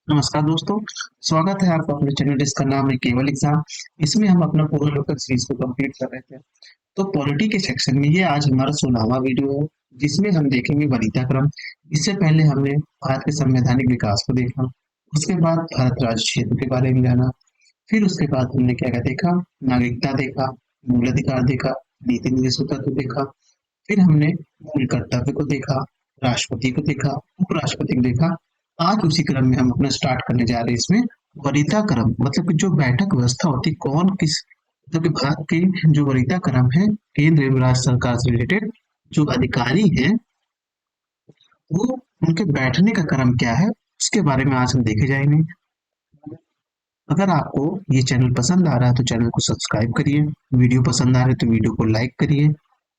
नमस्कार दोस्तों। स्वागत है आपका अपने चैनल जिसका नाम है केवल एग्जाम। इसमें हम अपना पूरा लोकल सीरीज को कंप्लीट कर रहे थे। तो पॉलिटी के सेक्शन में ये आज हमारा 16वां वीडियो है, जिसमें हम देखेंगे वरीयता क्रम। इससे पहले हमने भारत के संवैधानिक विकास को देखा, उसके बाद भारत राज्य क्षेत्र के बारे में जाना, फिर उसके बाद हमने क्या क्या देखा, नागरिकता देखा, मूल अधिकार देखा, नीति निर्देशक तत्व देखा, फिर हमने मूल कर्तव्य को देखा, राष्ट्रपति को देखा, उपराष्ट्रपति को देखा। आज उसी क्रम में हम अपना स्टार्ट करने जा रहे हैं। इसमें वरीयता क्रम मतलब कि जो बैठक व्यवस्था होती है, कौन किस मतलब कि भारत के जो वरीयता क्रम है, केंद्र एवं राज्य सरकार से रिलेटेड जो अधिकारी हैं, वो उनके बैठने का क्रम क्या है, उसके बारे में आज हम देखे जाएंगे। अगर आपको ये चैनल पसंद आ रहा है तो चैनल को सब्सक्राइब करिए, वीडियो पसंद आ रहा है तो वीडियो को लाइक करिए,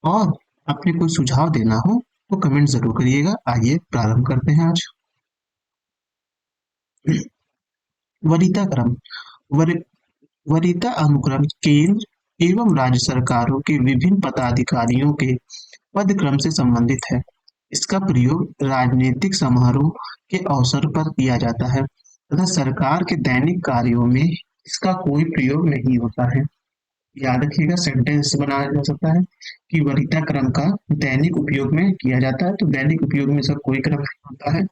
और अपने कोई सुझाव देना हो तो कमेंट जरूर करिएगा। आइए प्रारंभ करते हैं आज। वरीयता क्रम। वर, वरीयता अनुक्रम केंद्र एवं राज्य सरकारों के विभिन्न पदाधिकारियों के पद क्रम से संबंधित है। इसका प्रयोग राजनीतिक समारोह के अवसर पर किया जाता है तथा सरकार के दैनिक कार्यों में इसका कोई प्रयोग नहीं होता है। याद रखिएगा, सेंटेंस बनाया जा सकता है कि वरीयता क्रम का दैनिक उपयोग में किया जाता है, तो दैनिक उपयोग में इसका कोई क्रम नहीं होता है।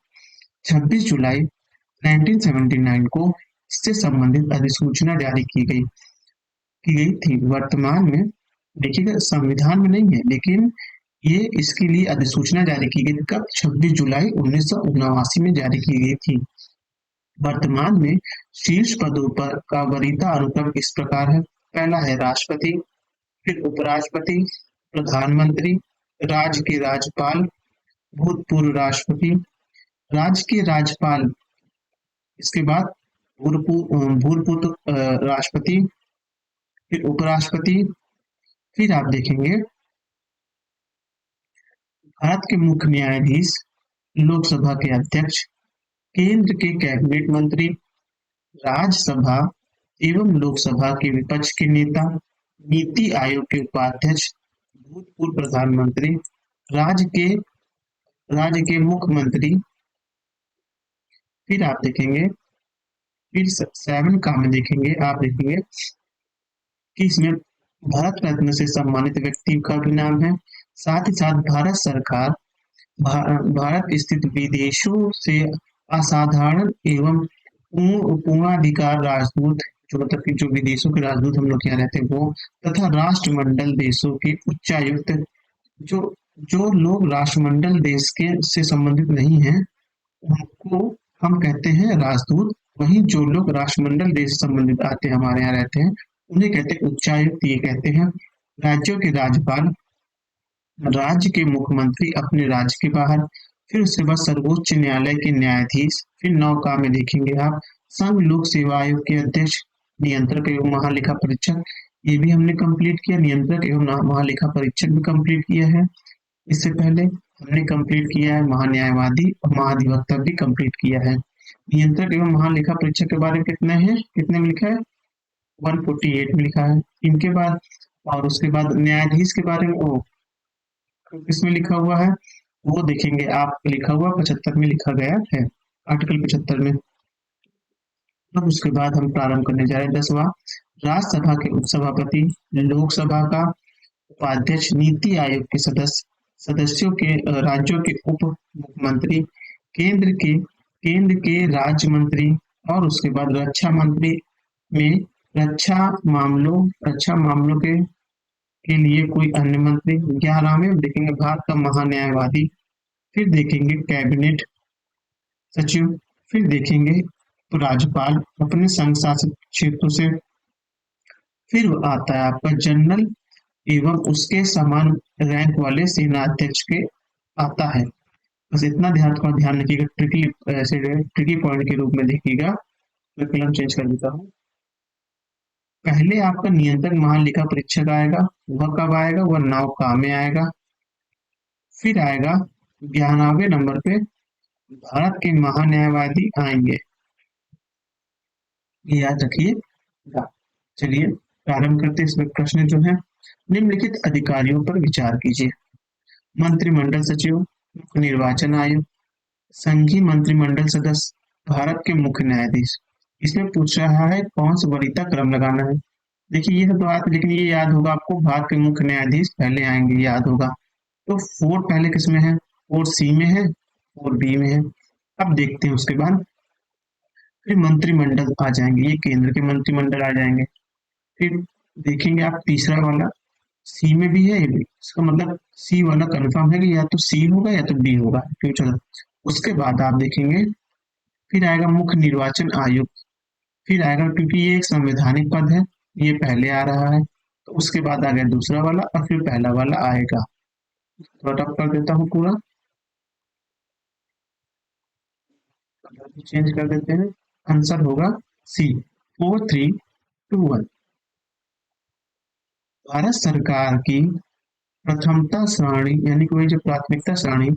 26 जुलाई 1979 को इससे संबंधित अधिसूचना जारी की गई थी। वर्तमान में देखिएगा, संविधान में नहीं है, लेकिन ये इसके लिए अधिसूचना जारी की गई थी कब? 26 जुलाई 1979 में जारी की गई थी। वर्तमान में शीर्ष पदों पर का वरीयता अनुक्रम इस प्रकार है। पहला है राष्ट्रपति, फिर उपराष्ट्रपति, प्रधानमंत्री, राज्य के राज्यपाल, भूतपूर्व राष्ट्रपति, राज्य के राज्यपाल, इसके बाद भूतपूर्व राष्ट्रपति, फिर उपराष्ट्रपति, फिर आप देखेंगे भारत के मुख्य न्यायाधीश, लोकसभा के अध्यक्ष, केंद्र के कैबिनेट मंत्री, राज्यसभा एवं लोकसभा के विपक्ष के नेता, नीति आयोग के उपाध्यक्ष, भूतपूर्व प्रधानमंत्री, राज्य के राज्य के मुख्यमंत्री। फिर आप देखेंगे, फिर 7 का में देखेंगे, आप देखेंगे कि इसमें भारत रत्न से सम्मानित व्यक्ति का भी नाम है। साथ ही साथ भारत सरकार भारत स्थित विदेशों से असाधारण एवं पूर्णाधिकार राजदूत, जो मतलब कि जो विदेशों के राजदूत हम लोग यहाँ रहते हैं वो, तथा राष्ट्रमंडल देशों के उच्चायुक्त, जो जो लोग राष्ट्रमंडल देश के से संबंधित नहीं हैं उनको हम कहते हैं राजदूत। वहीं जो लोग राष्ट्रमंडल देश से संबंधित आते हैं, हमारे यहाँ रहते हैं, उन्हें कहते हैं उच्चायुक्त। ये कहते हैं राज्यों के राज्यपाल, राज्य के मुख्यमंत्री अपने राज्य के बाहर, फिर उसके बाद सर्वोच्च न्यायालय के न्यायाधीश, फिर 9 का में देखेंगे आप संघ लोक सेवा आयोग के अध्यक्ष, नियंत्रक एवं महालेखा परीक्षक। ये भी हमने कंप्लीट किया, नियंत्रक एवं महालेखा परीक्षक भी कंप्लीट किया है। इससे पहले हमने कंप्लीट किया है महान्यायवादी और महाधिवक्ता भी कंप्लीट किया है। नियंत्रक एवं महालेखा परीक्षक के बारे में कितने में लिखा है? 148 में लिखा है। इनके बाद और उसके बाद न्यायाधीश के बारे में किसमें लिखा हुआ है वो देखेंगे आप, लिखा हुआ 75 में लिखा गया है, आर्टिकल 75 में। अब उसके बाद हम प्रारंभ करने जा रहे हैं 10वां, राज्यसभा के उपसभापति, लोकसभा का उपाध्यक्ष, नीति आयोग के सदस्यों के राज्यों के उप मुख्यमंत्री, केंद्र के राज्य मंत्री, और उसके बाद रक्षा मंत्री में रक्षा मामलों के लिए कोई अन्य मंत्री। 11 में देखेंगे भारत का महान्यायवादी, फिर देखेंगे कैबिनेट सचिव, फिर देखेंगे राज्यपाल अपने संघ शासित क्षेत्रों से, फिर आता है आपका जनरल एवं उसके समान रैंक वाले सेना अध्यक्ष के आता है। बस इतना ध्यान रखिएगा, ट्रिकी पॉइंट के रूप में देखिएगा। मैं कलम चेंज कर देता हूँ। पहले आपका नियंत्रक महालेखा परीक्षक आएगा, वह कब आएगा? वह 9 का में आएगा। फिर आएगा 11वें नंबर पे भारत के महान्यायवादी आएंगे, ये याद रखिए। चलिए प्रारंभ करते इसमें प्रश्न जो है, निम्नलिखित अधिकारियों पर विचार कीजिए। मंत्रिमंडल सचिव, मुख्य निर्वाचन आयुक्त, संघीय मंत्रिमंडल सदस्य, भारत के मुख्य न्यायाधीश। इसमें पूछ रहा है कौन सा वरीयता क्रम लगाना है। देखिए ये सब तो बात, लेकिन ये याद होगा आपको, भारत के मुख्य न्यायाधीश पहले आएंगे, याद होगा। तो फोर पहले किस में है? फोर सी में है, फोर बी में है। अब देखते हैं उसके बाद फिर मंत्रिमंडल आ जाएंगे, ये केंद्र के मंत्रिमंडल आ जाएंगे। फिर देखेंगे आप तीसरा वाला सी में भी है ये भी, इसका मतलब सी वाला कंफर्म है कि या तो सी होगा या तो डी होगा फ्यूचर। उसके बाद आप देखेंगे फिर आएगा मुख्य निर्वाचन आयुक्त। फिर आएगा, क्योंकि ये एक संवैधानिक पद है, ये पहले आ रहा है, तो उसके बाद आ गया दूसरा वाला और फिर पहला वाला आएगा। थोड़ा टफ कर देता हूँ पूरा, चेंज कर देते हैं। आंसर होगा सी, 4 3 2 1। भारत सरकार की प्रथमता श्रेणी यानी कि वही जो प्राथमिकता श्रेणी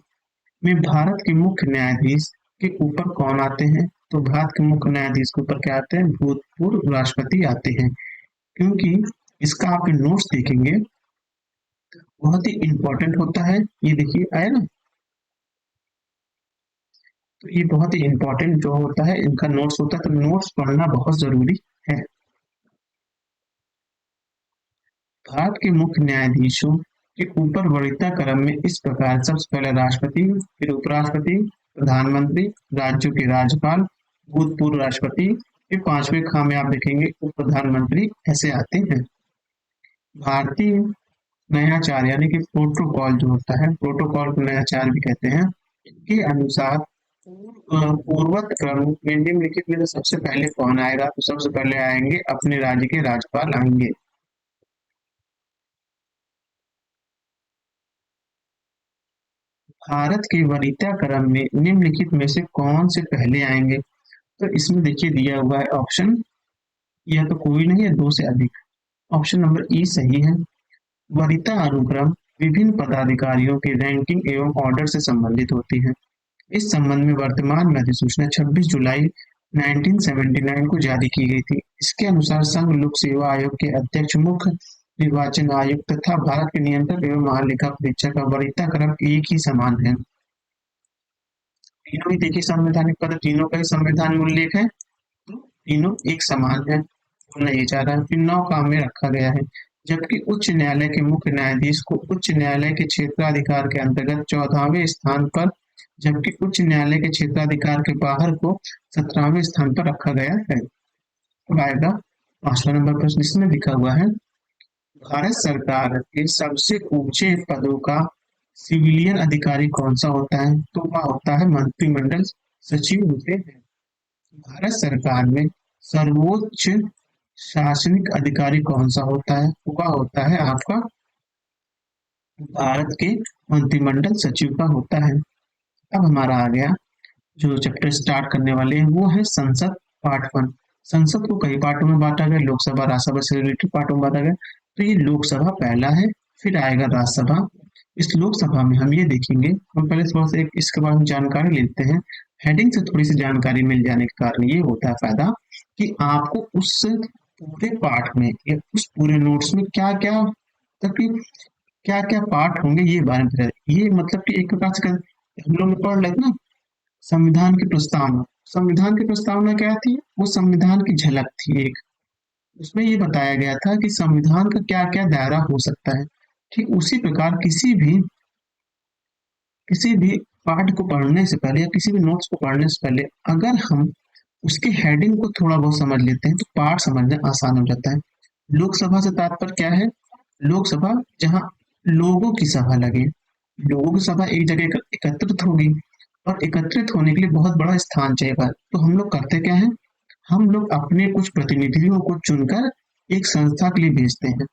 में भारत के मुख्य न्यायाधीश के ऊपर कौन आते हैं? तो भारत के मुख्य न्यायाधीश के ऊपर क्या आते हैं? भूतपूर्व राष्ट्रपति आते हैं। क्योंकि इसका आप नोट्स देखेंगे बहुत ही इंपॉर्टेंट होता है। ये देखिए आया ना, तो ये बहुत ही इंपॉर्टेंट जो होता है इनका नोट्स होता है, तो नोट्स पढ़ना बहुत जरूरी है। भारत के मुख्य न्यायाधीशों के ऊपर वरीयता क्रम में इस प्रकार सबसे पहले राष्ट्रपति, फिर उपराष्ट्रपति, प्रधानमंत्री, राज्यों के राज्यपाल, भूतपूर्व राष्ट्रपति, फिर पांचवें खां में आप देखेंगे उप प्रधानमंत्री, ऐसे आते हैं। भारतीय नयाचार यानी कि प्रोटोकॉल जो होता है, प्रोटोकॉल को नयाचार भी कहते हैं, के अनुसार पूर्वत क्रम में निम्नलिखित में से सबसे पहले कौन आएगा? तो सबसे पहले आएंगे अपने राज्य के राज्यपाल आएंगे। भारत के वरीयता क्रम में निम्नलिखित में से कौन से पहले आएंगे? तो इसमें देखिए दिया हुआ है ऑप्शन, यह तो कोई नहीं है, दो से अधिक। ऑप्शन नंबर ई सही है। वरीयता अनुक्रम विभिन्न पदाधिकारियों के रैंकिंग एवं ऑर्डर से संबंधित होती है। इस संबंध में वर्तमान में अधिसूचना 26 जुलाई 1979 को जारी की गई थी। इसके अनुसार संघ लोक सेवा आयोग के अध्यक्ष, मुख्य निर्वाचन आयुक्त तथा भारत के नियंत्रक एवं महालेखा परीक्षक का वरीयता क्रम एक ही समान है। तीनों ही देखिए संवैधानिक पद, तीनों का ही संविधान में उल्लेख है, तो तीनों एक समान है, बोलना ये चाह रहा है। फिर 9 काम में रखा गया है। जबकि उच्च न्यायालय के मुख्य न्यायाधीश को उच्च न्यायालय के क्षेत्राधिकार के अंतर्गत 14वें स्थान पर, जबकि उच्च न्यायालय के क्षेत्राधिकार के बाहर को 17वें स्थान पर रखा गया है। अब आएगा 5वां नंबर प्रश्न, इसमें लिखा हुआ है भारत सरकार के सबसे ऊंचे पदों का सिविलियन अधिकारी कौन सा होता है? तो वह होता है मंत्रिमंडल सचिव होते हैं। भारत सरकार में सर्वोच्च शासनिक अधिकारी कौन सा होता है? वह होता है आपका भारत के मंत्रिमंडल सचिव का होता है। अब हमारा आ गया जो चैप्टर स्टार्ट करने वाले हैं वो है संसद पार्ट 1। संसद को कई पार्टों में बांटा गया, लोकसभा राज्यसभा से रिलेटेड पार्टों में बांटा गया। तो ये लोकसभा पहला है, फिर आएगा राज्यसभा। इस लोकसभा में हम ये देखेंगे, हम पहले थोड़ा सा एक इसके बारे में जानकारी लेते हैं। हेडिंग से थोड़ी सी जानकारी मिल जाने के कारण ये होता है फायदा कि आपको उस पूरे पार्ट में या उस पूरे नोट्स में क्या क्या, तब क्या क्या पार्ट होंगे ये बारे में पता। ये मतलब कि एक प्रकार से हम लोग पढ़ लेते ना संविधान की प्रस्तावना। संविधान की प्रस्तावना क्या थी? वो संविधान की झलक थी एक, उसमें ये बताया गया था कि संविधान का क्या क्या दायरा हो सकता है। ठीक उसी प्रकार किसी भी पाठ को पढ़ने से पहले या किसी भी नोट्स को पढ़ने से पहले अगर हम उसके हेडिंग को थोड़ा बहुत समझ लेते हैं तो पाठ समझना आसान हो जाता है। लोकसभा से तात्पर्य क्या है? लोकसभा जहाँ लोगों की सभा लगे, लोगों की सभा एक जगह एकत्रित होगी और एकत्रित होने के लिए बहुत बड़ा स्थान चाहिए। तो हम लोग करते क्या है, हम लोग अपने कुछ प्रतिनिधियों को चुनकर एक संस्था के लिए भेजते हैं।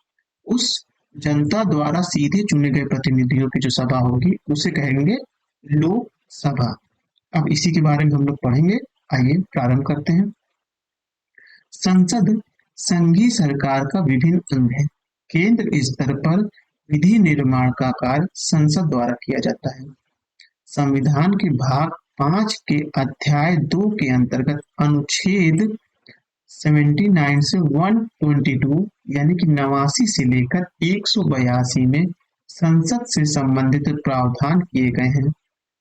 उस जनता द्वारा सीधे चुने गए प्रतिनिधियों की जो सभा होगी उसे कहेंगे लोकसभा। अब इसी के बारे में हम लोग पढ़ेंगे, आइए प्रारंभ करते हैं। संसद संघीय सरकार का विभिन्न अंग है। केंद्र स्तर पर विधि निर्माण का कार्य संसद द्वारा किया जाता है। संविधान के भाग 5 के अध्याय 2 के अंतर्गत अनुच्छेद 79 से 122 यानी कि 89 से लेकर 182 में संसद से संबंधित प्रावधान किए गए हैं।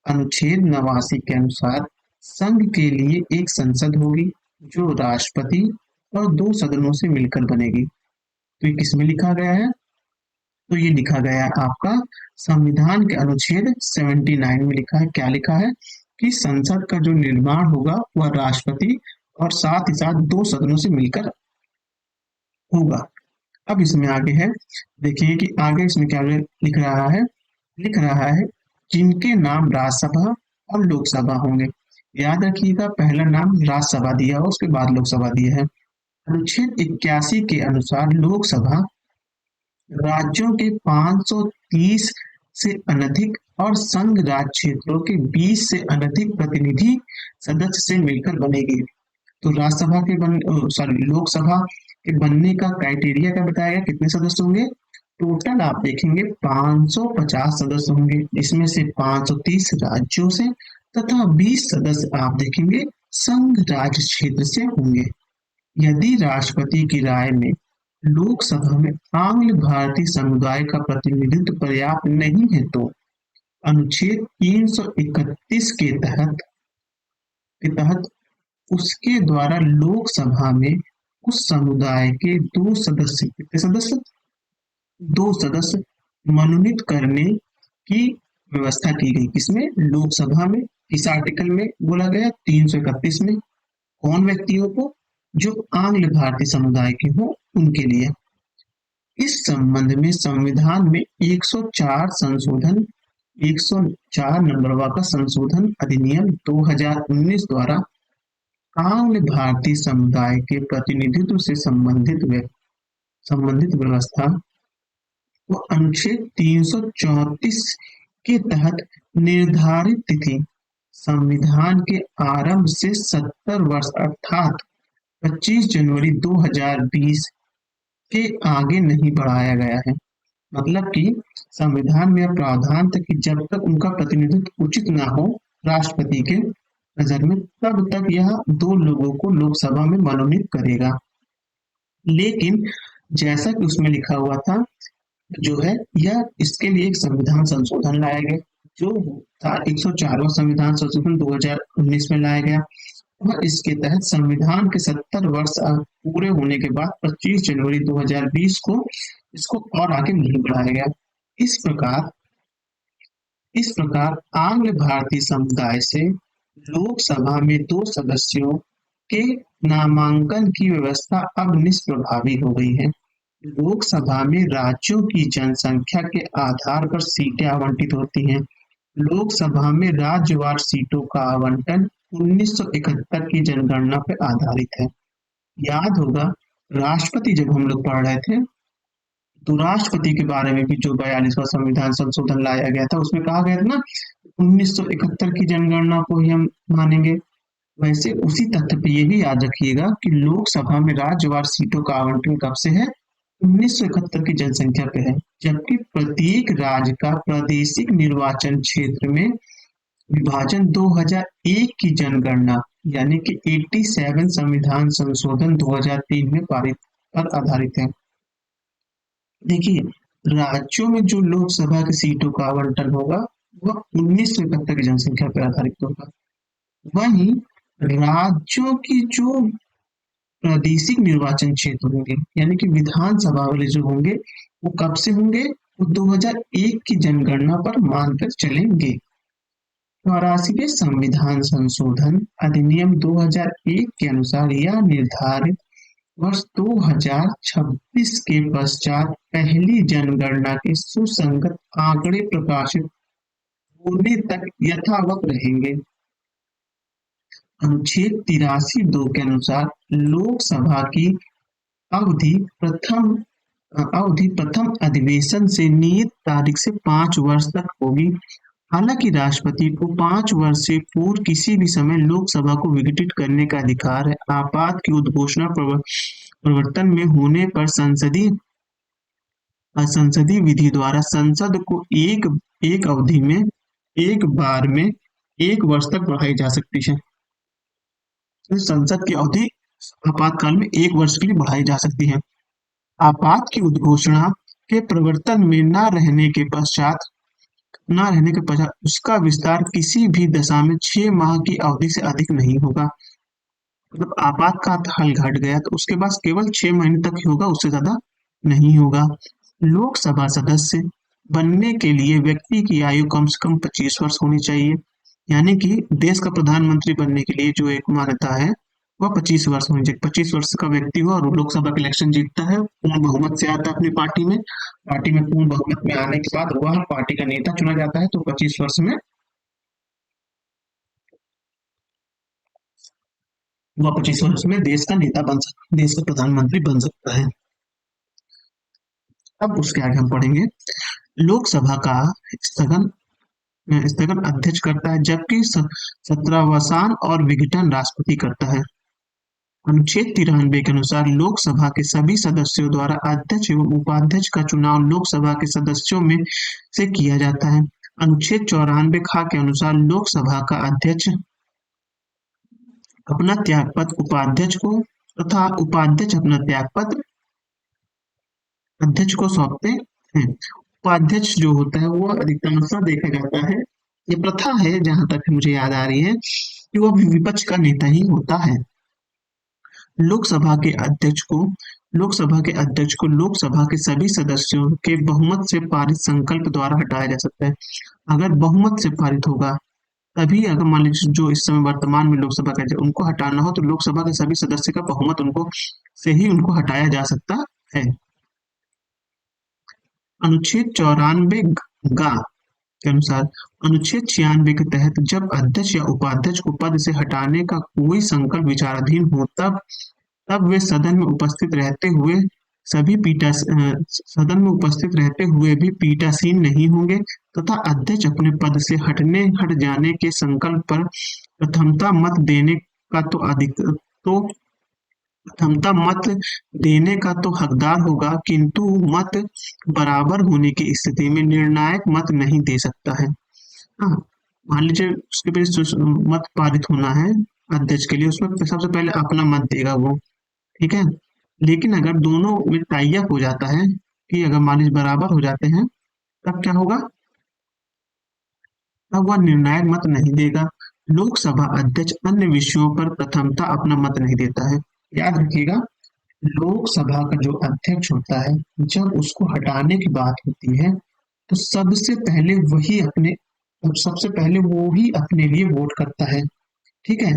अनुच्छेद 89 के अनुसार संघ के लिए एक संसद होगी जो राष्ट्रपति और दो सदनों से मिलकर बनेगी। तो ये किसमें लिखा गया है? तो ये लिखा गया है आपका संविधान के अनुच्छेद 79 में लिखा है। क्या लिखा है? कि संसद का जो निर्माण होगा वह राष्ट्रपति और साथ ही साथ दो सदनों से मिलकर होगा। अब इसमें आगे है, देखिए कि आगे इसमें क्या लिख रहा है। लिख रहा है जिनके नाम राज्यसभा और लोकसभा होंगे। याद रखिएगा, पहला नाम राज्यसभा दिया हो, उसके बाद लोकसभा दिया है। अनुच्छेद 81 के अनुसार लोकसभा राज्यों के 530 से अनधिक और संघ राज्य क्षेत्रों के 20 से अनधिक प्रतिनिधि सदस्य से मिलकर बनेगी। तो राज्यसभा के लोकसभा के बनने का क्राइटेरिया क्या बताया गया, कितने सदस्य होंगे? टोटल आप देखेंगे 550 सदस्य होंगे, इसमें से 530 राज्यों से तथा 20 सदस्य आप देखेंगे संघ राज्य क्षेत्र से होंगे। यदि राष्ट्रपति की राय में लोकसभा में आंग्ल भारतीय समुदाय का प्रतिनिधित्व पर्याप्त नहीं है तो अनुच्छेद 331 के तहत उसके द्वारा लोकसभा में उस समुदाय के दो सदस्य, कितने सदस्य? दो सदस्य मनोनीत करने की व्यवस्था की गई। किसमें? लोकसभा में। इस आर्टिकल में बोला गया 331 में। कौन व्यक्तियों को? जो आंग्ल भारतीय समुदाय के हो उनके लिए। इस संबंध में संविधान में 104 संशोधन 104 नंबरवा का संशोधन अधिनियम 2019 द्वारा आंग्ल भारतीय समुदाय के प्रतिनिधित्व से संबंधित व्यवस्था वो अनुच्छेद 334 के तहत निर्धारित तिथि संविधान के आरंभ से 70 वर्ष अर्थात 25 जनवरी 2020 के आगे नहीं बढ़ाया गया है। मतलब कि संविधान में प्रावधान था कि जब तक उनका प्रतिनिधित्व उचित ना हो राष्ट्रपति के नजर में, तब तक यह दो लोगों को लोकसभा में मनोनीत करेगा। लेकिन जैसा कि उसमें लिखा हुआ था जो है, यह इसके लिए एक संविधान संशोधन लाया गया जो था 104वां संविधान संशोधन 2019 में लाया गया। और इसके तहत संविधान के 70 वर्ष पूरे होने के बाद 25 जनवरी 2020 को इसको और आगे नहीं बढ़ाया गया। इस प्रकार आंग्ल भारतीय समुदाय से लोकसभा में दो सदस्यों के नामांकन की व्यवस्था अब निष्प्रभावी हो गई है। लोकसभा में राज्यों की जनसंख्या के आधार पर सीटें आवंटित होती हैं। लोकसभा में राज्यवार सीटों का आवंटन 1971 की जनगणना पर आधारित है। याद होगा राष्ट्रपति जब हम लोग पढ़ रहे थे तो राष्ट्रपति के बारे में भी जो 42वां संविधान संशोधन लाया गया था उसमें कहा गया था ना 1971 की जनगणना को ही हम मानेंगे। वैसे उसी तथ्य पे ये भी याद रखिएगा कि लोकसभा में राज्यवार सीटों का आवंटन कब से है? 1971 की जनसंख्या पे है, जबकि प्रत्येक राज्य का प्रादेशिक निर्वाचन क्षेत्र में विभाजन 2001 की जनगणना यानी कि 87 संविधान संशोधन 2003 में पारित पर आधारित है। देखिए, राज्यों में जो लोकसभा की सीटों का आवंटन होगा वह 1971 की जनसंख्या पर आधारित होगा। वहीं राज्यों की जो प्रादेशिक निर्वाचन क्षेत्र होंगे यानी कि विधानसभा वाले जो होंगे वो कब से होंगे? वो 2001 की जनगणना पर मानकर चलेंगे। 84वें संविधान संशोधन अधिनियम 2001 के अनुसार यह निर्धारित वर्ष 2026 के पश्चात पहली जनगणना के सुसंगत आंकड़े प्रकाशित होने तक यथावत रहेंगे। अनुच्छेद 83(2) के अनुसार लोकसभा की अवधि प्रथम अधिवेशन से नियत तारीख से 5 वर्ष तक होगी। हालांकि राष्ट्रपति को 5 वर्ष से पूर्व किसी भी समय लोकसभा को विघटित करने का अधिकार है। आपात की उद्घोषणा प्रवर्तन में होने पर संसदीय विधि द्वारा संसद को एक अवधि में एक बार में 1 वर्ष तक बढ़ाई जा सकती है। संसद की अवधि आपातकाल में 1 वर्ष के लिए बढ़ाई जा सकती है। आपात की उद्घोषणा के प्रवर्तन में न रहने के पश्चात न रहने के पश्चात उसका विस्तार किसी भी दशा में 6 माह की अवधि से अधिक नहीं होगा। मतलब आपातकाल घट गया तो उसके बाद केवल 6 महीने तक ही होगा, उससे ज्यादा नहीं होगा। लोकसभा सदस्य बनने के लिए व्यक्ति की आयु कम से कम 25 वर्ष होनी चाहिए। यानी कि देश का प्रधानमंत्री बनने के लिए जो एक मान्यता है वह 25 वर्ष होनी चाहिए। 25 वर्ष का व्यक्ति हुआ और वो लोकसभा का इलेक्शन जीतता है, पूर्ण बहुमत से आता है अपनी पार्टी में पूर्ण बहुमत में आने के बाद वह पार्टी का नेता चुना जाता है। तो 25 वर्ष में वह 25 वर्ष में देश का नेता बन सकता, देश का प्रधानमंत्री बन सकता है। अब उसके आगे हम पढ़ेंगे लोकसभा का स्थगन स्थगन अध्यक्ष करता है, जबकि सत्रावसान और विघटन राष्ट्रपति करता है। अनुच्छेद 93 के अनुसार लोकसभा के सभी सदस्यों द्वारा अध्यक्ष एवं उपाध्यक्ष का चुनाव लोकसभा के सदस्यों में से किया जाता है। अनुच्छेद 94 ख के अनुसार लोकसभा का अध्यक्ष अपना त्यागपत्र उपाध्यक्ष को तथा उपाध्यक्ष अपना त्यागपत्र अध्यक्ष को सौंपते हैं। उपाध्यक्ष जो होता है वो अधिकांशतः देखा जाता है, ये प्रथा है जहां तक मुझे याद आ रही है कि वो विपक्ष का नेता ही होता है। लोकसभा के अध्यक्ष को लोकसभा के सभी सदस्यों के बहुमत से पारित संकल्प द्वारा हटाया जा सकता है। अगर बहुमत से पारित होगा तभी, अगर मान लीजिए जो इस समय वर्तमान में लोकसभा का उनको हटाना हो तो लोकसभा के सभी सदस्य का बहुमत उनको से ही उनको हटाया जा सकता है। अनुच्छेद 94 गा के अनुसार अनुच्छेद 96 के तहत जब अध्यक्ष या उपाध्यक्ष को पद से हटाने का कोई संकल्प विचाराधीन हो तब वे सदन में उपस्थित रहते हुए भी पीठासीन नहीं होंगे तथा अध्यक्ष अपने पद से हट जाने के संकल्प पर प्रथमता मत देने का तो प्रथमता मत देने का तो हकदार होगा, किंतु मत बराबर होने की स्थिति में निर्णायक मत नहीं दे सकता है। हाँ, मान लीजिए उसके पे मत पारित होना है अध्यक्ष के लिए, उसमें सबसे पहले अपना मत देगा वो, ठीक है। लेकिन अगर दोनों में टाई अप हो जाता है कि अगर मान लीजिए बराबर हो जाते हैं तब क्या होगा, तब वह निर्णायक मत नहीं देगा। लोकसभा अध्यक्ष अन्य विषयों पर प्रथमता अपना मत नहीं देता है। याद रखिएगा, लोकसभा का जो अध्यक्ष होता है जब उसको हटाने की बात होती है तो सबसे पहले वो ही अपने लिए वोट करता है, ठीक है।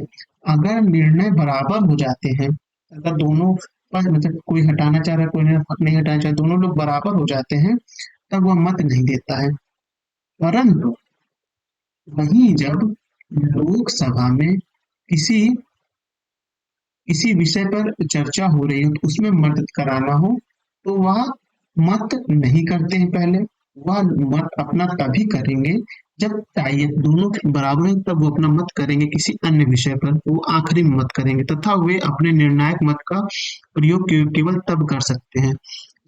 अगर निर्णय बराबर हो जाते हैं, अगर दोनों पर मतलब कोई हटाना चाह रहा है कोई नहीं हटाना चाह रहा, दोनों लोग बराबर हो जाते हैं तब वह मत नहीं देता है। परंतु वहीं जब लोकसभा में किसी किसी विषय पर चर्चा हो रही हो तो उसमें मत कराना हो तो वह मत नहीं करते हैं। पहले वह मत अपना तभी करेंगे जब टाई दोनों के बराबर है, तब वो अपना मत करेंगे किसी अन्य विषय पर, वो आखिरी में मत करेंगे तथा वे अपने निर्णायक मत का प्रयोग केवल तब कर सकते हैं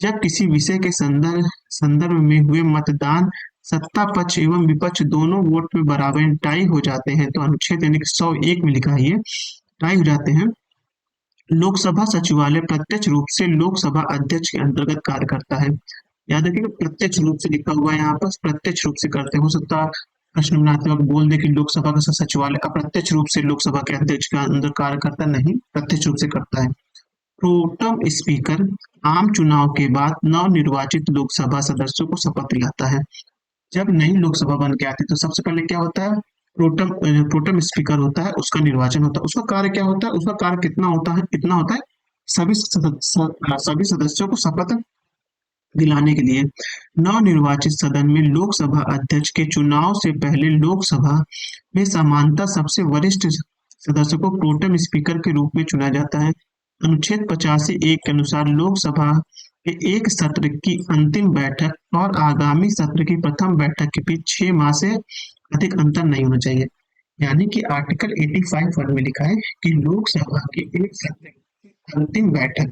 जब किसी विषय के संदर्भ में हुए मतदान सत्ता पक्ष एवं विपक्ष दोनों वोट में बराबर टाई हो जाते हैं। तो अनुच्छेद यानी 101 में लिखा है ये टाई हो जाते हैं। लोकसभा सचिवालय प्रत्यक्ष रूप से लोकसभा अध्यक्ष के अंतर्गत कार्य करता है। याद रखिएगा प्रत्यक्ष रूप से लिखा हुआ है यहाँ पर, प्रत्यक्ष रूप से करते हो सकता है प्रश्न बनाते वक्त बोल दे कि लोकसभा का सचिवालय अप्रत्यक्ष रूप से लोकसभा के अध्यक्ष के अंदर कार्य करता नहीं, प्रत्यक्ष रूप से करता है। प्रोटेम स्पीकर आम चुनाव के बाद नवनिर्वाचित लोकसभा सदस्यों को शपथ दिलाता है। जब नई लोकसभा बन के आती है तो सबसे पहले क्या होता है, प्रोटेम स्पीकर होता है, उसका निर्वाचन होता है। उसका कार्य क्या होता है, उसका कार्य इतना होता है सभी सदस्यों को शपथ दिलाने के लिए। नवनिर्वाचित सदन में लोकसभा अध्यक्ष के चुनाव से पहले लोकसभा में समानता सबसे वरिष्ठ सदस्य को प्रोटेम स्पीकर के रूप में चुना जाता है। अनुच्छेद 85(1) के अनुसार लोकसभा के एक सत्र की अंतिम बैठक और आगामी सत्र की प्रथम बैठक के बीच 6 माह से अधिक अंतर नहीं होना चाहिए। यानी कि आर्टिकल 85(1) में लिखा है कि लोकसभा के एक सत्र की अंतिम बैठक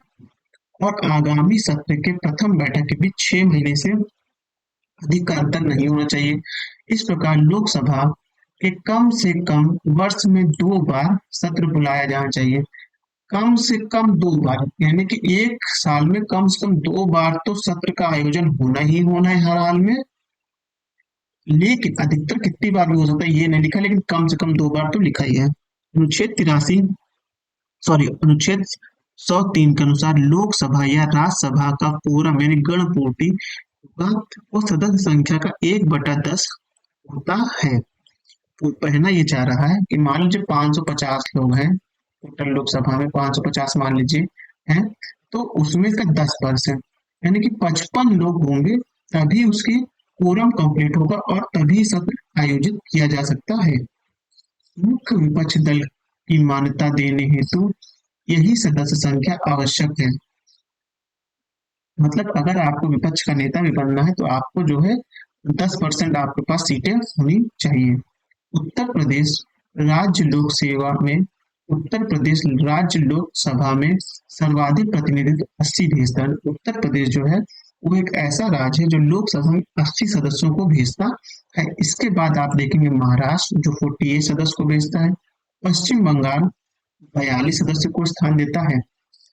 और आगामी सत्र के प्रथम बैठक के बीच 6 महीने से अधिक का अंतर नहीं होना चाहिए। इस प्रकार लोकसभा के कम से कम वर्ष में 2 बार सत्र बुलाया जाना चाहिए। कम से कम 2 बार, यानी कि एक साल में कम से कम 2 बार तो सत्र का आयोजन होना ही होना है हर हाल में। लेकिन अधिकतर कितनी बार भी हो सकता है ये नहीं लिखा, लेकिन कम से कम 2 बार तो लिखा ही है। अनुच्छेद 103 के अनुसार लोकसभा या राज्यसभा का कोरम यानी गणपूर्ति का वो सदस्य संख्या का 1/10 होता है। तो कहना ये चाह रहा है कि मान लीजिए 550 लोग हैं, टोटल लोकसभा में 550 मान लीजिए हैं, तो उसमें का 10% यानी कि 55 लोग होंगे, तभी उसकी कोरम कंप्लीट होगा और तभी सत्र आयोजित किया जा सकता है। मुख्य विपक्ष दल की मान्यता देने हेतु यही सदस्य संख्या आवश्यक है। मतलब अगर आपको विपक्ष का नेता भी बनना है तो आपको जो है 10% आपके पास सीटें होनी चाहिए। उत्तर प्रदेश राज्य लोक सेवा में उत्तर प्रदेश राज्य लोकसभा में सर्वाधिक प्रतिनिधित्व 80 भेजता है। उत्तर प्रदेश जो है वो एक ऐसा राज्य है जो लोकसभा में 80 सदस्यों को भेजता है। इसके बाद आप देखेंगे महाराष्ट्र जो 48 सदस्य को भेजता है। पश्चिम बंगाल 42 सदस्य को स्थान देता है।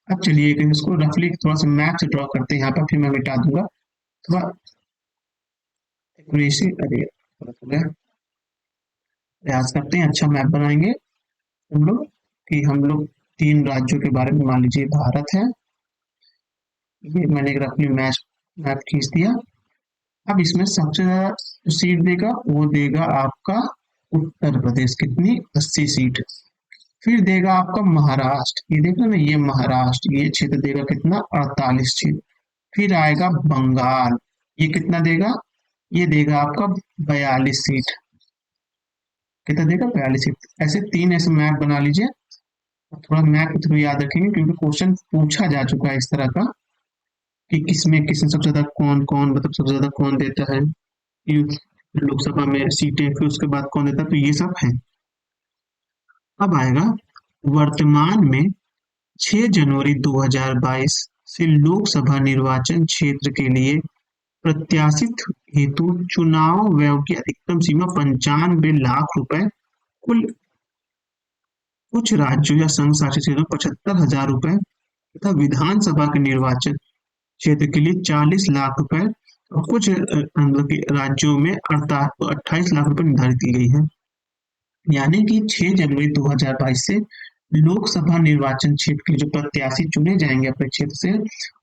अब चलिए इसको रफली थोड़ा सा मैप से ड्रॉ करते हैं यहाँ पर, फिर मैं मिटा दूंगा थोड़ा एक्यूरेसी। अरे गलत हो गया, प्रयास करते हैं अच्छा मैप बनाएंगे हम लोग कि हम लोग 3 राज्यों के बारे में, मान लीजिए भारत है, ये मैंने एक रफली मैप खींच दिया। अब इसमें सबसे ज्यादा जो सीट देगा वो देगा आपका उत्तर प्रदेश, कितनी 80 सीट। फिर देगा आपका महाराष्ट्र, ये देखो ना ये महाराष्ट्र, ये क्षेत्र देगा कितना 48 सीट। फिर आएगा बंगाल, ये कितना देगा, ये देगा आपका 42 सीट। कितना देगा 42 सीट। ऐसे 3 ऐसे मैप बना लीजिए, थोड़ा मैप के थ्रू याद रखेंगे क्योंकि क्वेश्चन पूछा जा चुका है इस तरह का कि किसमें सबसे ज्यादा कौन कौन, मतलब सबसे ज्यादा कौन देता है लोकसभा में सीटें, फिर उसके बाद कौन देता है, तो ये सब है। अब आएगा वर्तमान में 6 जनवरी 2022 से लोकसभा निर्वाचन क्षेत्र के लिए प्रत्याशित हेतु चुनाव व्यय की अधिकतम सीमा 95 लाख रुपए, कुल कुछ राज्यों या संघ शासित क्षेत्रों 75,000 रुपए तथा विधानसभा के निर्वाचन क्षेत्र के लिए 40 लाख रुपए और कुछ मतलब कि राज्यों में 28 लाख रुपए निर्धारित की गई है। यानी कि 6 जनवरी 2022 से लोकसभा निर्वाचन क्षेत्र के जो प्रत्याशी चुने जाएंगे अपने क्षेत्र से,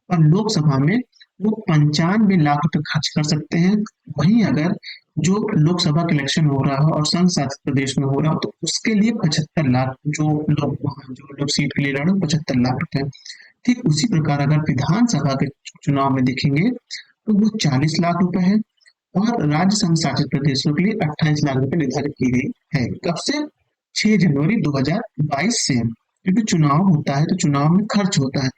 और लोकसभा में वो 95 लाख रुपए खर्च कर सकते हैं। वहीं अगर जो लोकसभा का इलेक्शन हो रहा हो और संघ शासित प्रदेश में हो रहा हो तो उसके लिए 75 लाख, जो लोग सीट के लिए लड़ रहे हैं 75 लाख रुपए। ठीक उसी प्रकार अगर विधानसभा के चुनाव में देखेंगे तो वो 40 लाख रुपए है और राज्य संघ शासित प्रदेशों के लिए 28 लाख रुपए निर्धारित की गई है। कब से? 6 जनवरी 2022 से। क्योंकि चुनाव होता है तो चुनाव में खर्च होता है,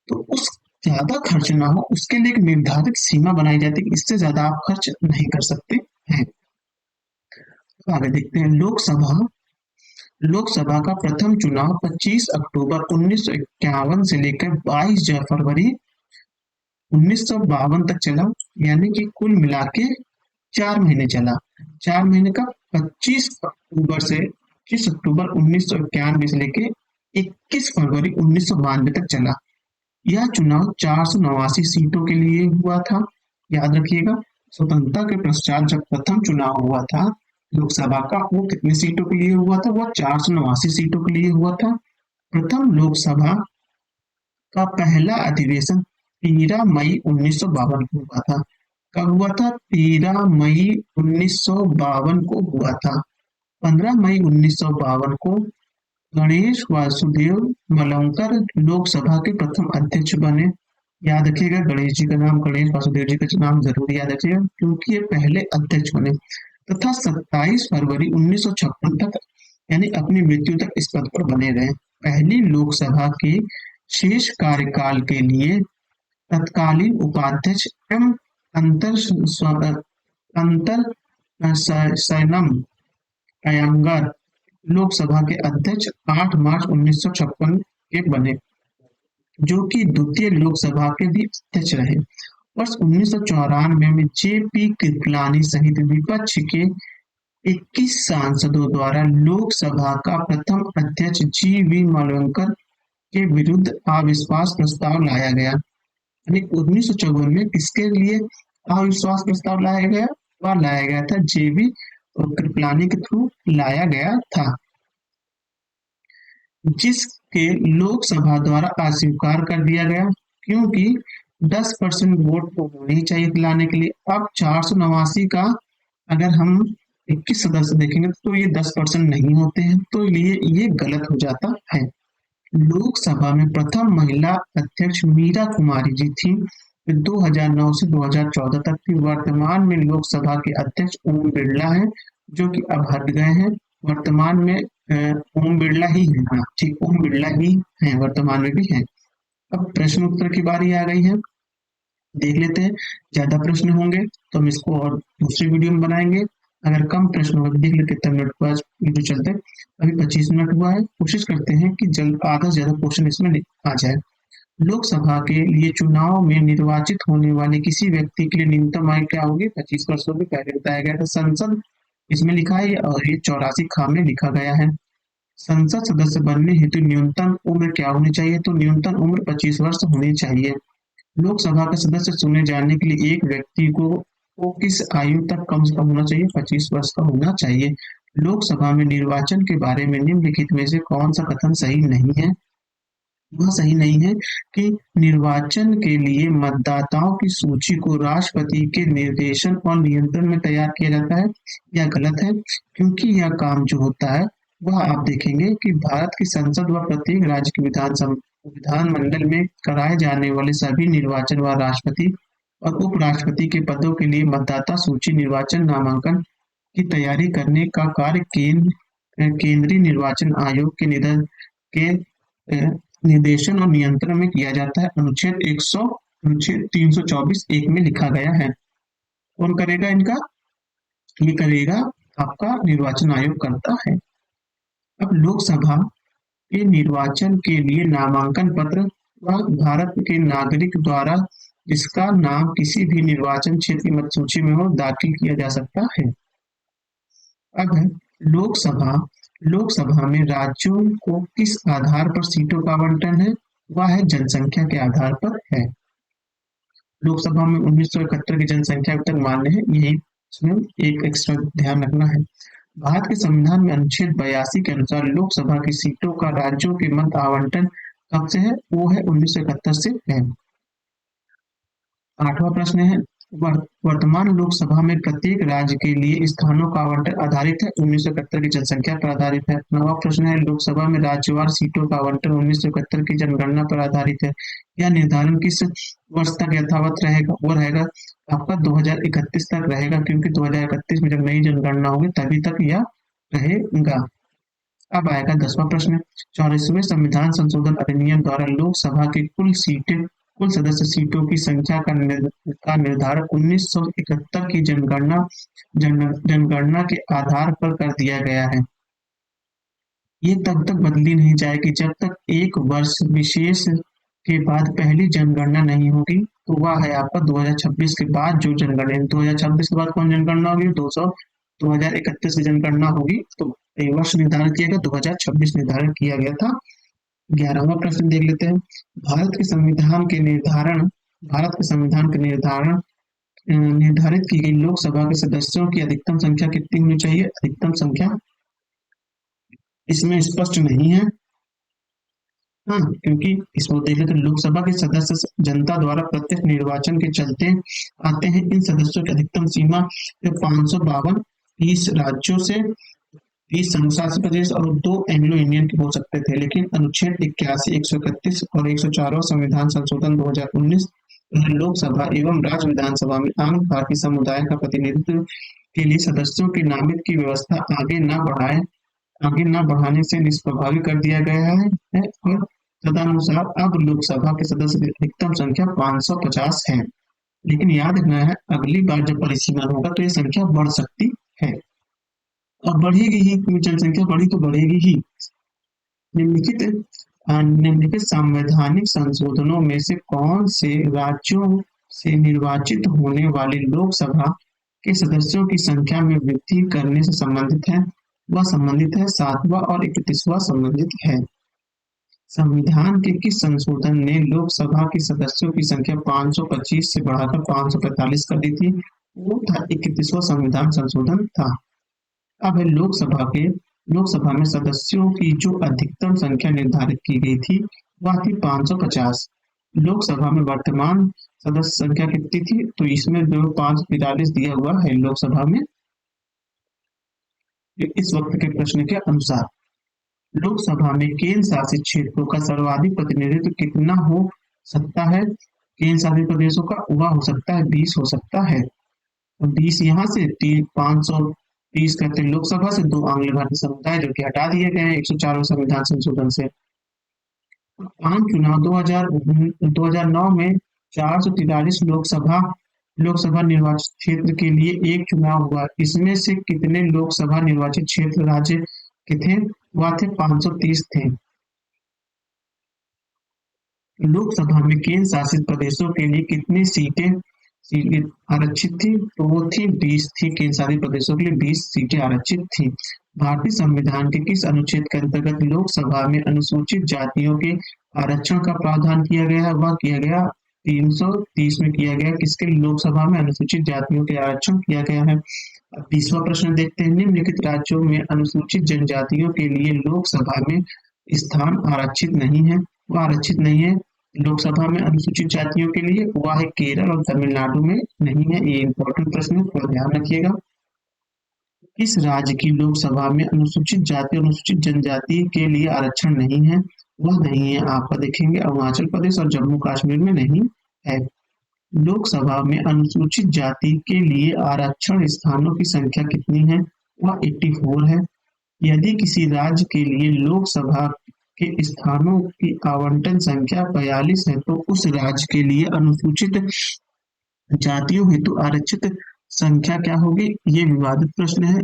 तो उस ज्यादा खर्च ना हो उसके लिए एक निर्धारित सीमा बनाई जाती है कि इससे ज्यादा आप खर्च नहीं कर सकते हैं। तो आगे देखते हैं लोकसभा का प्रथम चुनाव 25 अक्टूबर 1951 से लेकर 22 फरवरी 1952 तक चला, यानी कि कुल मिला के 4 महीने चला। 4 महीने का 25 अक्टूबर 1991 से लेके 21 फरवरी 1992 तक चला। यह चुनाव 489 सीटों के लिए हुआ था। याद रखिएगा, स्वतंत्रता के पश्चात जब प्रथम चुनाव हुआ था लोकसभा का, वो कितनी सीटों के लिए हुआ था? वो 489 सीटों के लिए हुआ था। प्रथम लोकसभा का पहला अधिवेशन 13 मई 1952 को हुआ था। कब हुआ था? 13 मई 1952 को हुआ था। 15 मई 1952 को गणेश वासुदेव मलंकर लोकसभा के प्रथम अध्यक्ष बने। याद रखिएगा गणेश जी का नाम, गणेश वासुदेव जी का नाम जरूर याद रखिएगा क्योंकि ये पहले अध्यक्ष बने। तथा 27 फरवरी 1956 तक यानी अपनी मृत्यु तक इस पद पर बने रहे। पहली लोकसभा के शेष कार्यकाल के लिए तत्कालीन उपाध्यक्ष एम अंतरसैनम अयंगर लोकसभा के अध्यक्ष 8 मार्च 1956 के बने, जो कि द्वितीय लोकसभा के भी अध्यक्ष रहे। वर्ष 1994 में जे.पी. कृपलानी सहित विपक्ष के 21 सांसदों द्वारा लोकसभा का प्रथम अध्यक्ष जी.वी. मालवंकर के विरुद्ध अविश्वास प्रस्ताव लाया गया। यानी 1954 में किसके लिए अविश्वास प्रस्ताव लाया गया? वह लाया गया था, जेबी और कृपलानी के थ्रू लाया गया था, जिसके लोकसभा द्वारा अस्वीकार कर दिया गया, क्योंकि 10% वोट तो होने ही चाहिए लाने के लिए। अब 489 का अगर हम 21 सदस्य देखेंगे तो ये 10% नहीं होते हैं, तो ये गलत हो जाता है। लोकसभा में प्रथम महिला अध्यक्ष मीरा कुमारी जी थी, वे 2009 से 2014 तक थी। वर्तमान में लोकसभा के अध्यक्ष ओम बिरला हैं, जो कि अब हट गए हैं। वर्तमान में ओम बिरला ही है, हाँ ठीक, ओम बिरला ही हैं, वर्तमान में भी हैं। अब प्रश्न उत्तर की बारी आ गई है, देख लेते हैं। ज्यादा प्रश्न होंगे तो हम इसको और दूसरी वीडियो में बनाएंगे, अगर कम प्रश्न होंगे तो देख लेते कितने मिनट के बाद वीडियो चलते। अभी 25 मिनट हुआ है, कोशिश करते हैं कि जल्द आधा से ज्यादा क्वेश्चन इसमें आ जाए। लोकसभा के लिए चुनाव में निर्वाचित होने वाले किसी व्यक्ति के लिए न्यूनतम आयु क्या होगी? 25 वर्ष होगी, पहले बताया गया था। संसद इसमें लिखा है और ये 84 खा में लिखा गया है। संसद सदस्य बनने हेतु न्यूनतम उम्र क्या होनी चाहिए? तो न्यूनतम उम्र 25 वर्ष होनी चाहिए। लोकसभा का सदस्य चुने जाने के लिए एक व्यक्ति को किस आयु तक कम से कम होना चाहिए? 25 वर्ष का होना चाहिए। लोकसभा में निर्वाचन के बारे में निम्नलिखित में से कौन सा कथन सही नहीं है? वह सही नहीं है कि निर्वाचन के लिए मतदाताओं की सूची को राष्ट्रपति के निर्देशन और नियंत्रण में तैयार किया जाता है। यह गलत है, क्योंकि यह काम जो होता है वह आप देखेंगे कि भारत की संसद व प्रत्येक राज्य की विधानमंडल में कराए जाने वाले सभी निर्वाचन व राष्ट्रपति और उपराष्ट्रपति के पदों के लिए मतदाता सूची निर्वाचन नामांकन की तैयारी करने का कार्य केंद्रीय निर्वाचन आयोग के निर्देशन और नियंत्रण में किया जाता है। अनुच्छेद 324(1) में लिखा गया है। कौन करेगा इनका? ये करेगा आपका निर्वाचन आयोग करता है। अब लोकसभा के निर्वाचन के लिए नामांकन पत्र व भारत के नागरिक द्वारा जिसका नाम किसी भी निर्वाचन क्षेत्र की मत सूची में हो दाखिल किया जा सकता है। अब है लोकसभा लोकसभा में राज्यों को किस आधार पर सीटों का आवंटन है? वह है जनसंख्या के आधार पर है। लोकसभा में 1971 की जनसंख्या अब तक मान्य है, यही इसमें एक एक्स्ट्रा ध्यान रखना है। भारत के संविधान में अनुच्छेद 82 के अनुसार लोकसभा की सीटों का राज्यों के मत आवंटन कब से है? वो है 1971 से है। 8वां प्रश्न है, वर्तमान लोकसभा में प्रत्येक राज्य के लिए स्थानों का आवंटन आधारित है 1971 की जनसंख्या पर आधारित है। 9वां प्रश्न है, लोकसभा में राज्यवार सीटों का आवंटन 1971 की जनगणना पर आधारित है। यह निर्धारण किस वर्ष तक यथावत रहेगा? वो रहेगा आपका 2031 तक रहेगा, क्योंकि 2031 में जब नई जनगणना होगी तभी तक यह रहेगा। अब आएगा 10वां प्रश्न, 44वें संविधान संशोधन अधिनियम द्वारा लोकसभा की कुल सदस्य सीटों की संख्या का निर्धारण 1971 की जनगणना के आधार पर कर दिया गया है। ये तब तक बदली नहीं जाएगी जब तक एक वर्ष विशेष के बाद पहली जनगणना नहीं होगी, तो वह है आपका 2026 के बाद जो जनगणना, 2026 के बाद कौन जनगणना होगी? 2031 की जनगणना होगी, तो वर्ष निर्धारण किया गया 2026 निर्धारण किया गया था। 11वां प्रश्न देख लेते हैं, भारत के संविधान के निर्धारण निर्धारित की गई लोकसभा के सदस्यों की अधिकतम संख्या कितनी होनी चाहिए? अधिकतम संख्या इसमें स्पष्ट नहीं है, हाँ, क्योंकि इसको देख लेते लोकसभा के सदस्य जनता द्वारा प्रत्यक्ष निर्वाचन के चलते आते हैं। इन सदस्यों की अधिकतम सीमा 552 30 राज्यों से 30 संघशासित प्रदेश और 2 एंग्लो इंडियन के हो सकते थे, लेकिन अनुच्छेद 81, 131 और 104 संविधान संशोधन 2019 लोकसभा एवं राज्य विधानसभा में आम भारतीय समुदाय का प्रतिनिधित्व के लिए सदस्यों के नामित की व्यवस्था आगे न बढ़ाने से निष्प्रभावी कर दिया गया है और तदनुसार अब लोकसभा के सदस्य की अधिकतम संख्या 550 है। लेकिन याद रखना है, अगली बार जब परिसीमन होगा तो ये संख्या बढ़ सकती है और बढ़ेगी ही, क्योंकि जनसंख्या बढ़ी तो बढ़ेगी ही। निम्नलिखित संवैधानिक संशोधनों में से कौन से राज्यों से निर्वाचित होने वाले लोकसभा के सदस्यों की संख्या में वृद्धि करने से संबंधित है? वह संबंधित है 7वां और 31वां संबंधित है। संविधान के किस संशोधन ने लोकसभा के सदस्यों की संख्या 525 से बढ़ाकर 545 कर दी थी? वो था 31वां संविधान संशोधन था। अब है लोकसभा में सदस्यों की जो अधिकतम संख्या निर्धारित की गई थी वह थी 550। लोकसभा में वर्तमान सदस्य संख्या कितनी थी, तो इसमें जो 543 दिया हुआ है लोकसभा में इस वक्त के प्रश्न के अनुसार। लोकसभा में केंद्र शासित क्षेत्रों का सर्वाधिक प्रतिनिधित्व कितना हो सकता है? केंद्र शासित प्रदेशों का वह हो सकता है 20 हो सकता है। 20 यहाँ से 530 करते लोकसभा से, 2 आंग्ल भारतीय समुदाय जो कि हटा दिए गए हैं 104वें संविधान संशोधन से। आम चुनाव 2009 में 443 लोकसभा निर्वाचित क्षेत्र के लिए एक चुनाव हुआ। इसमें से कितने लोकसभा निर्वाचित क्षेत्र राज्य के थे? वह थे 530 थे। लोकसभा में केंद्र शासित प्रदेशों के लिए कितनी सीटें आरक्षित थी? तो वो थी 20 थी। केंद्र शासित प्रदेशों के लिए 20 सीटें आरक्षित थी। भारतीय संविधान के किस अनुच्छेद के अंतर्गत लोकसभा में अनुसूचित जातियों के आरक्षण का प्रावधान किया गया है? वह किया गया 330 में किया गया। किसके लोकसभा में अनुसूचित जातियों के आरक्षण किया गया है। अब 20वां प्रश्न देखते हैं। निम्नलिखित राज्यों में अनुसूचित जनजातियों के लिए लोकसभा में स्थान आरक्षित नहीं है। वह आरक्षित नहीं है लोकसभा में अनुसूचित जातियों के लिए, वह है केरल और तमिलनाडु में नहीं है। ये इंपॉर्टेंट प्रश्न है, थोड़ा ध्यान रखिएगा। किस राज्य की लोकसभा में अनुसूचित जाति और अनुसूचित जनजाति के लिए आरक्षण नहीं है? वह नहीं है, आपका देखेंगे अरुणाचल प्रदेश और जम्मू कश्मीर में नहीं है। लोकसभा में अनुसूचित जाति के लिए आरक्षण स्थानों की संख्या कितनी है? वह 84 है। यदि किसी राज्य के लिए लोकसभा के स्थानों की आवंटन संख्या 42 है तो उस राज्य के लिए अनुसूचित जातियों हेतु आरक्षित संख्या क्या होगी? ये विवादित प्रश्न है।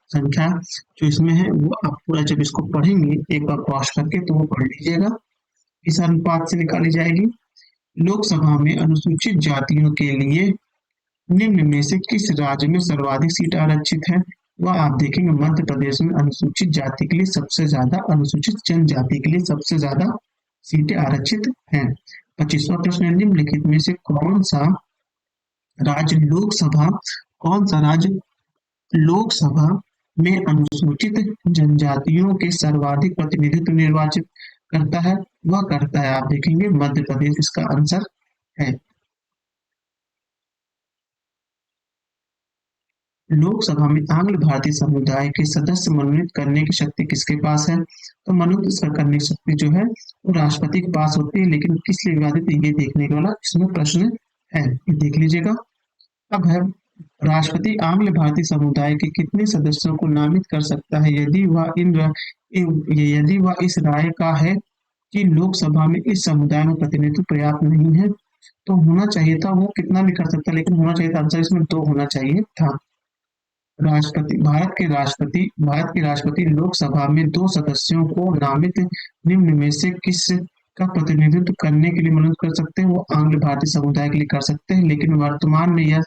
संख्या जो इसमें है वो आप पूरा जब इसको पढ़ेंगे एक बार पॉज करके तो वो पढ़ लीजिएगा, इस अनुपात से निकाली जाएगी। लोकसभा में अनुसूचित जातियों के लिए निम्न में से किस राज्य में सर्वाधिक सीट आरक्षित है? वह आप देखेंगे मध्य प्रदेश में अनुसूचित जाति के लिए सबसे ज्यादा, अनुसूचित जनजाति के लिए सबसे ज्यादा सीटें आरक्षित हैं। 25वां प्रश्न, निम्नलिखित में से कौन सा राज्य लोकसभा में अनुसूचित जनजातियों के सर्वाधिक प्रतिनिधित्व निर्वाचित करता है? वह करता है, आप देखेंगे मध्य प्रदेश इसका आंसर है। लोकसभा में आंग्ल भारतीय समुदाय के सदस्य मनोनीत करने की शक्ति किसके पास है? तो मनोनीत करने की शक्ति जो है वो राष्ट्रपति के पास होती है, लेकिन किस लिए विवादित ये देखने के वाला इसमें प्रश्न है, ये देख लीजिएगा। अब है राष्ट्रपति आंग्ल भारतीय समुदाय के कितने सदस्यों को नामित कर सकता है यदि वह इस राय का है कि लोकसभा में इस समुदाय में प्रतिनिधित्व पर्याप्त नहीं है? तो होना चाहिए था, वो कितना भी कर सकता, लेकिन होना चाहिए था आंसर इसमें 2 होना चाहिए था। भारत के राष्ट्रपति लोकसभा में 2 सदस्यों को नामित निम्न में से किस का प्रतिनिधित्व करने के लिए मनोनीत कर सकते हैं? वो आंग्ल भारतीय समुदाय के लिए कर सकते हैं, लेकिन वर्तमान में यह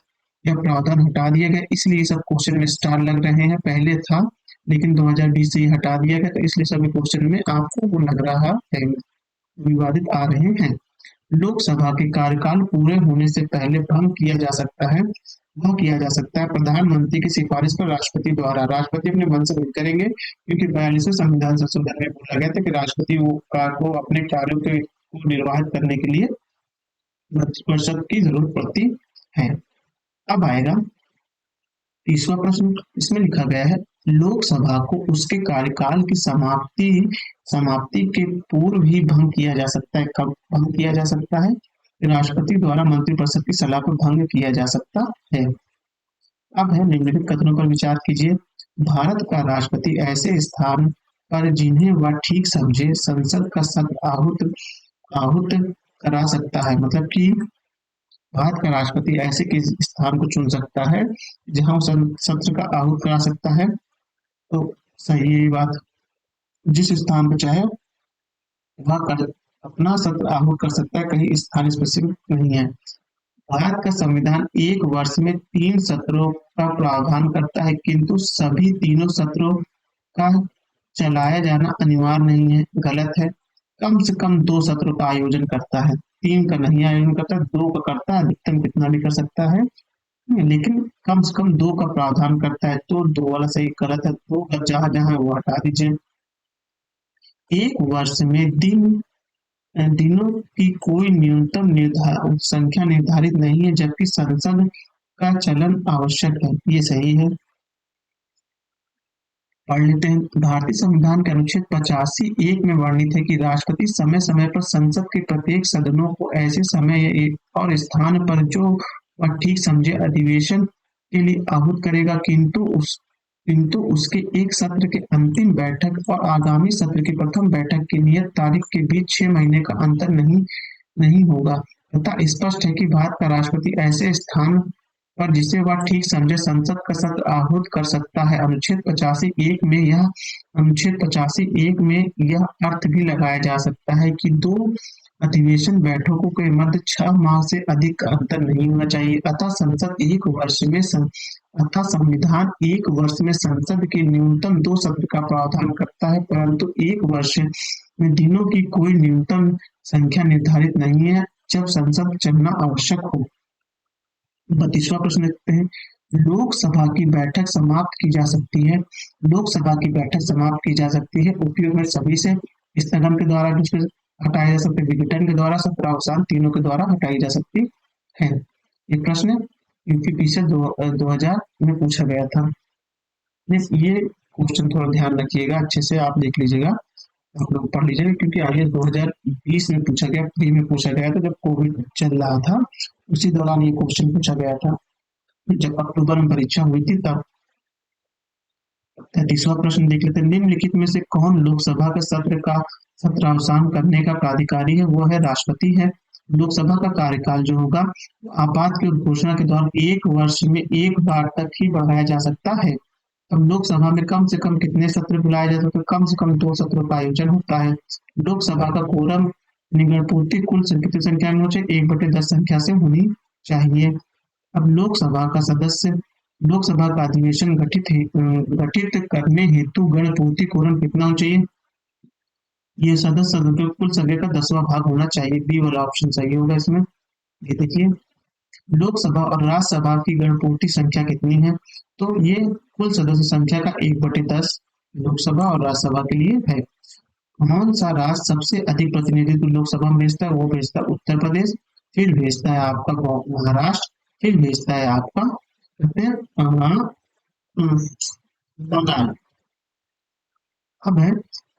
प्रावधान हटा दिया गया, इसलिए सब क्वेश्चन में स्टार लग रहे हैं। पहले था लेकिन 2020 से ये हटा दिया गया, तो इसलिए सभी क्वेश्चन में आपको वो लग रहा है, विवादित आ रहे हैं। लोकसभा के कार्यकाल पूरे होने से पहले भंग किया जा सकता है, वह किया जा सकता है प्रधानमंत्री की सिफारिश पर राष्ट्रपति द्वारा। राष्ट्रपति अपने मन से नहीं करेंगे, क्योंकि 42वें संविधान संशोधन में बोला गया था कि राष्ट्रपति को अपने कार्यों को निर्वाहित करने के लिए मंत्रिपरिषद की जरूरत पड़ती है। अब आएगा 30वां प्रश्न, इसमें लिखा गया है लोकसभा को उसके कार्यकाल की समाप्ति के पूर्व ही भंग किया जा सकता है। कब भंग किया जा सकता है? राष्ट्रपति द्वारा मंत्रिपरिषद की सलाह पर भंग किया जा सकता है। अब है निम्नलिखित कथनों पर विचार कीजिए। भारत का राष्ट्रपति ऐसे स्थान पर जिन्हें वह ठीक समझे संसद का सत्र आहूत करा सकता है, मतलब कि भारत का राष्ट्रपति ऐसे किसी स्थान को चुन सकता है जहां सत्र का आहूत करा सकता है। तो सही है ये बात, जिस स्थान पर चाहे वह अपना सत्र आहूत कर सकता है, कहीं स्थान स्पेसिफिक नहीं है। भारत का संविधान एक वर्ष में 3 सत्रों का प्रावधान करता है, किंतु सभी तीनों सत्रों का चलाया जाना अनिवार्य नहीं है, गलत है। कम से कम 2 सत्रों का आयोजन करता है, 3 का नहीं आयोजन करता, 2 का करता है, अधिकतम कितना भी कर सकता है, लेकिन कम से कम 2 का प्रावधान करता है, तो 2 वाला सही गलत है, 2 का जहाँ-जहाँ है वो हटा दीजिए। एक वर्ष में दिनों की कोई न्यूनतम संख्या निर्धारित नहीं है, जबकि संसद का चलन आवश्यक है। ये सही है। पढ़ लेते हैं। भारतीय संविधान के अनुच्छेद 85 एक में वर्णित है कि राष्ट्रपति समय समय पर संसद के प्रत्येक सदनों को ऐसे समय और स्थान पर जो वह ठीक समझे अधिवेशन के लिए आहूत करेगा, किंतु उसके एक सत्र के अंतिम बैठक और आगामी सत्र की प्रथम बैठक की नियत तारीख के बीच 6 महीने का अंतर नहीं नहीं होगा। तथा स्पष्ट है कि भारत का राष्ट्रपति ऐसे स्थान पर जिसे वह ठीक समझे संसद का सत्र आहूत कर सकता है। अनुच्छेद 85 एक में यह अर्थ भी लगाया जा सकता है कि 2 अधिवेशन बैठकों के मध्य 6 माह से अधिक का अंतर नहीं होना चाहिए। अतः संविधान एक वर्ष में संसद के न्यूनतम 2 सत्र का प्रावधान करता है, परंतु एक वर्ष में दिनों की कोई न्यूनतम संख्या निर्धारित नहीं है जब संसद चलना आवश्यक हो। 32वां प्रश्न देखते हैं। लोकसभा की बैठक समाप्त की जा सकती है। लोकसभा की बैठक समाप्त की जा सकती है उपयोग में सभी से, स्थगन के द्वारा दूसरे हटाए जा सकते, विघटन के द्वारा, सत्रावसान, तीनों के द्वारा हटाई जा सकती है। ये प्रश्न यूपी पीछे 2000 में पूछा गया था। ये क्वेश्चन थोड़ा ध्यान रखिएगा, अच्छे से आप देख लीजिएगा, आप लोग पढ़ लीजिएगा, क्योंकि आगे 2020 में पूछा गया, प्री में पूछा गया था, जब कोविड चल रहा था उसी दौरान ये क्वेश्चन पूछा गया था, जब अक्टूबर में परीक्षा हुई थी तब। 33वां प्रश्न देख लेते हैं। निम्नलिखित में से कौन लोकसभा के सत्र का सत्रावसान करने का प्राधिकारी है? वो है राष्ट्रपति है। लोकसभा का कार्यकाल जो होगा आपात की घोषणा के दौरान 1 वर्ष में 1 बार तक ही बढ़ाया जा सकता है। अब लोकसभा में कम से कम कितने सत्र बुलाए जा सकते हैं? कम से कम 2 सत्रों का आयोजन होता है। लोकसभा का कोरम निगणपूर्ति कुल कितनी संख्या में होनी चाहिए? 1/10 संख्या से होनी चाहिए। अब लोकसभा का अधिवेशन गठित करने हेतु गणपूर्ति कोरम कितना होना चाहिए? ये सदस्य के कुल संख्या का 10वां भाग होना चाहिए। बी वाला ऑप्शन सही होगा इसमें। ये देखिए, लोकसभा और राज्यसभा की गणपूर्ति संख्या कितनी है? तो ये कुल सदस्य संख्या का 1/10 लोकसभा और राज्यसभा के लिए है। कौन सा राज्य सबसे अधिक प्रतिनिधित्व लोकसभा में भेजता है? वो भेजता है उत्तर प्रदेश, फिर भेजता है आपका महाराष्ट्र, फिर भेजता है आपका बंगाल। अब है,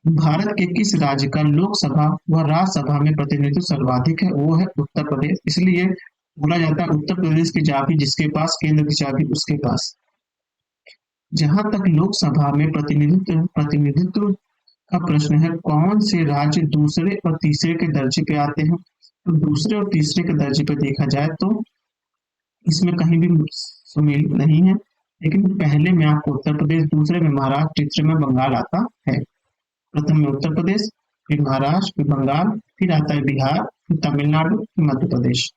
भारत के किस राज्य का लोकसभा व राज्यसभा में प्रतिनिधित्व सर्वाधिक है? वो है उत्तर प्रदेश। इसलिए बोला जाता है उत्तर प्रदेश की चाबी जिसके पास, केंद्र की चाबी उसके पास। जहां तक लोकसभा में प्रतिनिधित्व का प्रश्न है, कौन से राज्य दूसरे और तीसरे के दर्जे पे आते हैं? तो दूसरे और तीसरे के दर्जे पे देखा जाए तो इसमें कहीं भी सुमेल नहीं है, लेकिन पहले में आपको उत्तर प्रदेश, दूसरे में महाराष्ट्र, तीसरे में बंगाल आता है। प्रथम में उत्तर प्रदेश, फिर महाराष्ट्र, फिर बंगाल, फिर आता है बिहार, फिर तमिलनाडु, फिर मध्य प्रदेश।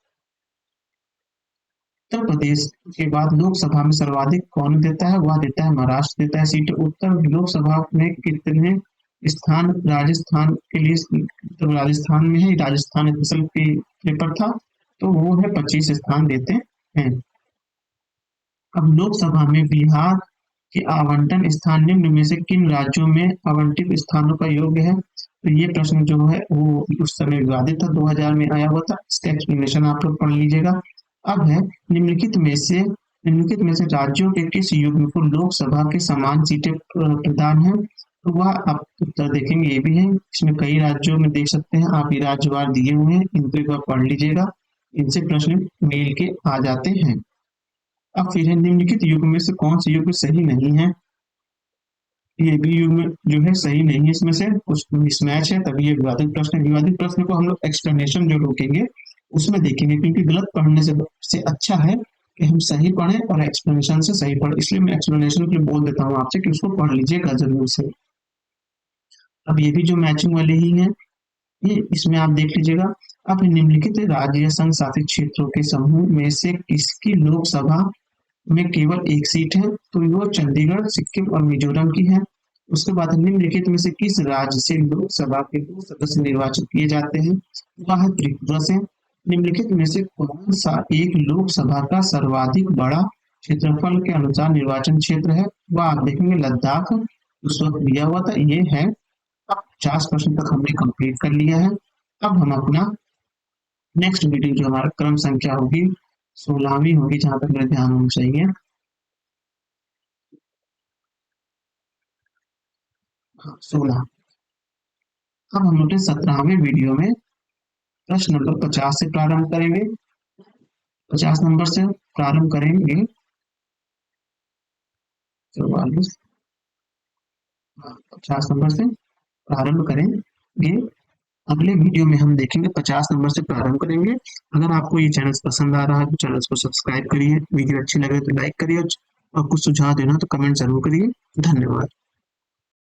उत्तर प्रदेश के बाद लोकसभा में सर्वाधिक कौन देता है? वह देता है महाराष्ट्र देता है सीट। उत्तर लोकसभा में कितने स्थान राजस्थान के लिए? तो राजस्थान में है, राजस्थान स्पेशल पेपर था, तो वो है 25 स्थान देते हैं। अब लोकसभा में बिहार के आवंटन स्थान निम्न में से किन राज्यों में आवंटित स्थानों का योग्य है? तो ये प्रश्न जो है वो उस समय विवादित था, 2000 में आया हुआ था। इसका एक्सप्लेनेशन आप लोग पढ़ लीजिएगा। अब है, निम्नलिखित में से राज्यों के किस युग्म को लोकसभा के समान सीटें प्रदान है? तो वह आप उत्तर देखेंगे, ये भी है। इसमें कई राज्यों में देख सकते हैं आप, ये राज्यवार दिए हुए हैं, इनको एक बार पढ़ लीजिएगा, इनसे प्रश्न मेल के आ जाते हैं। अब फिर है, निम्नलिखित युग में से कौन सा युग सही नहीं है? ये भी युग जो है सही नहीं है, इसमें से कुछ मिसमैच है, तभी ये विवादित प्रश्न है। विवादित प्रश्न को हम लोग एक्सप्लेनेशन जो रोकेंगे उसमें देखेंगे, क्योंकि गलत पढ़ने से अच्छा है कि हम सही पढ़ें और एक्सप्लेनेशन से सही पढ़ें। इसलिए मैं एक्सप्लेनेशन के लिए बोल देता हूँ आपसे कि उसको पढ़ लीजिएगा जरूर से। अब ये भी जो मैचिंग वाले ही हैं, ये इसमें आप देख लीजिएगा। अब निम्नलिखित राज्य संघ शासित क्षेत्रों के समूह में से किसकी लोकसभा में केवल एक सीट है? तो वो चंडीगढ़, सिक्किम और मिजोरम की है। उसके बाद निम्नलिखित में से किस राज्य से लोकसभा के 2 सदस्य निर्वाचित किए जाते हैं? वह है त्रिपुरा से। निम्नलिखित में से कौन सा एक लोकसभा का सर्वाधिक बड़ा क्षेत्रफल के अनुसार निर्वाचन क्षेत्र है? वह आप देखेंगे लद्दाख उस वक्त दिया हुआ था। ये है। अब 50% तक हमने कंप्लीट कर लिया है। अब हम अपना नेक्स्ट वीडियो जो हमारा क्रम संख्या होगी 16वीं होगी, जहां तक मेरे ध्यान होना चाहिए। हाँ, 16। अब हम लोग 17वें वीडियो में प्रश्न नंबर 50 से प्रारंभ करेंगे। 50 नंबर से प्रारंभ करेंगे। 44। 50 नंबर से प्रारंभ करेंगे। अगले वीडियो में हम देखेंगे 50 नंबर से प्रारंभ करेंगे। अगर आपको ये चैनल पसंद आ रहा है तो चैनल को सब्सक्राइब करिए, वीडियो अच्छी लगे तो लाइक करिए, और कुछ सुझाव देना तो कमेंट जरूर करिए। धन्यवाद।